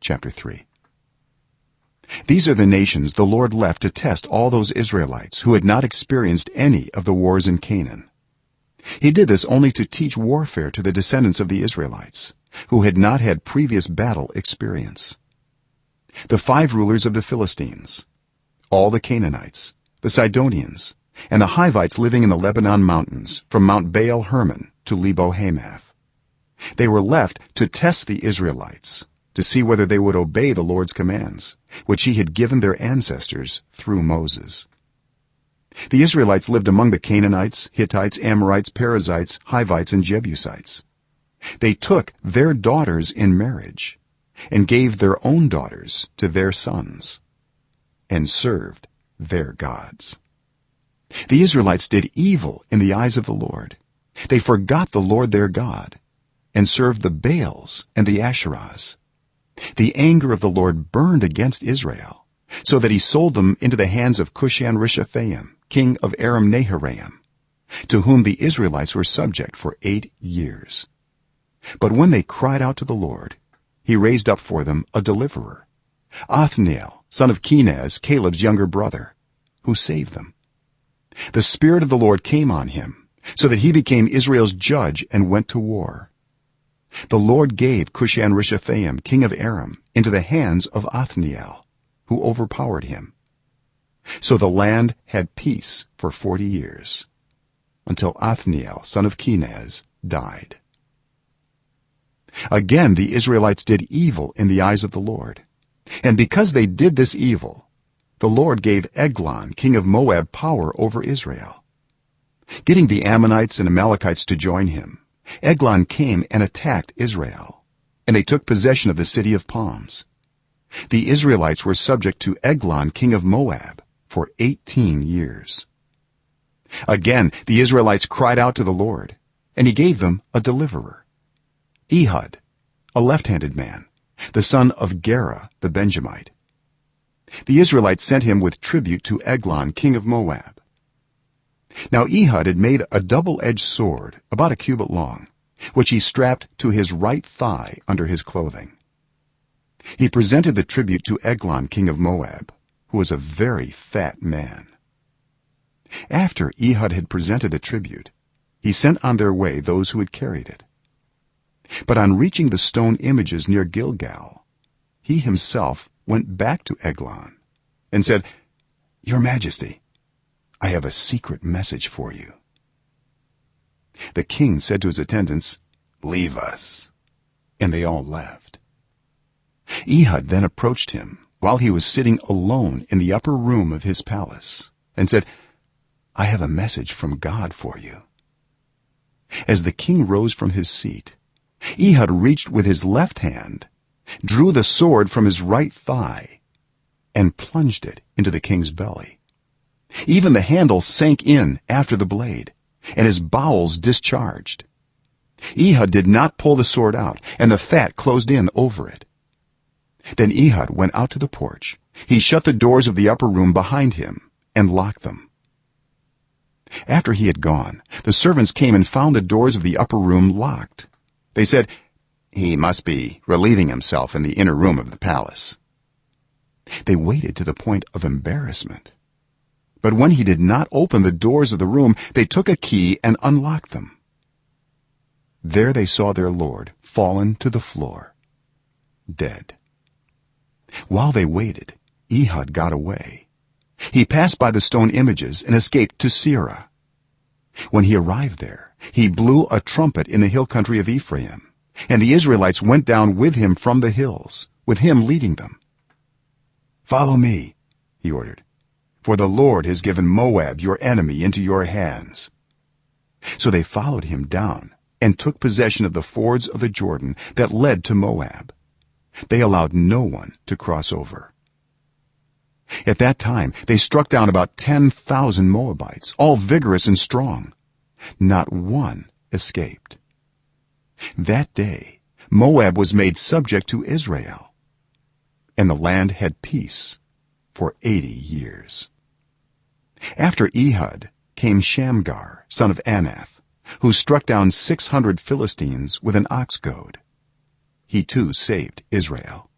chapter 3. These are the nations the Lord left to test all those Israelites who had not experienced any of the wars in Canaan. He did this only to teach warfare to the descendants of the Israelites who had not had previous battle experience. The 5 rulers of the Philistines, all the Canaanites, the Sidonians, and the Hivites living in the Lebanon mountains from Mount Baal Hermon to Lebo Hamath. They were left to test the Israelites to see whether they would obey the Lord's commands which he had given their ancestors through Moses. The Israelites lived among the Canaanites, Hittites, Amorites, Perizzites, Hivites, and Jebusites. They took their daughters in marriage and gave their own daughters to their sons and served their gods. The Israelites did evil in the eyes of the Lord. They forgot the Lord their God and served the Baals and the Asherahs. The anger of the Lord burned against Israel, so that he sold them into the hands of Cushan-Rishathaim, king of Aram-Naharaim, to whom the Israelites were subject for 8 years. But when they cried out to the Lord, he raised up for them a deliverer, Othniel, son of Kenaz, Caleb's younger brother, who saved them. The Spirit of the Lord came on him, so that he became Israel's judge and went to war. The Lord gave Cushan-Rishathaim, king of Aram, into the hands of Othniel, who overpowered him. So the land had peace for 40 years, until Othniel, son of Kenaz, died. Again the Israelites did evil in the eyes of the Lord, and because they did this evil, the Lord gave Eglon, king of Moab, power over Israel. Getting the Ammonites and Amalekites to join him, Eglon came and attacked Israel, and they took possession of the city of palms. The Israelites were subject to Eglon, king of Moab, for 18 years. Again the Israelites cried out to the Lord, and he gave them a deliverer, Ehud, a left-handed man, the son of Gera the Benjamite. The Israelites sent him with tribute to Eglon, king of Moab. Now Ehud had made a double-edged sword about a cubit long, which he strapped to his right thigh under his clothing. He presented the tribute to Eglon, king of Moab, who was a very fat man. After Ehud had presented the tribute, he sent on their way those who had carried it. But on reaching the stone images near Gilgal, he himself went back to Eglon and said, "Your Majesty, I have a secret message for you." The king said to his attendants, "Leave us," and they all left. Ehud then approached him while he was sitting alone in the upper room of his palace and said, "I have a message from God for you." As the king rose from his seat, Ehud reached with his left hand, drew the sword from his right thigh, and plunged it into the king's belly. Even the handle sank in after the blade, and his bowels discharged. Ehud did not pull the sword out, and the fat closed in over it. Then Ehud went out to the porch. He shut the doors of the upper room behind him and locked them. After he had gone, the servants came and found the doors of the upper room locked. They said, "He must be relieving himself in the inner room of the palace." They waited to the point of embarrassment. But when he did not open the doors of the room, they took a key and unlocked them. There they saw their lord fallen to the floor, dead. While they waited, Ehud got away. He passed by the stone images and escaped to Seirah. When he arrived there, he blew a trumpet in the hill country of Ephraim, and the Israelites went down with him from the hills, with him leading them. "Follow me," he ordered, "for the Lord has given Moab, your enemy, into your hands." So they followed him down and took possession of the fords of the Jordan that led to Moab. They allowed no one to cross over. At that time they struck down about 10,000 Moabites, all vigorous and strong. Not one escaped. That day Moab was made subject to Israel, and the land had peace for 80 years. After Ehud came Shamgar, son of Anath, who struck down 600 Philistines with an ox goad. He too saved Israel.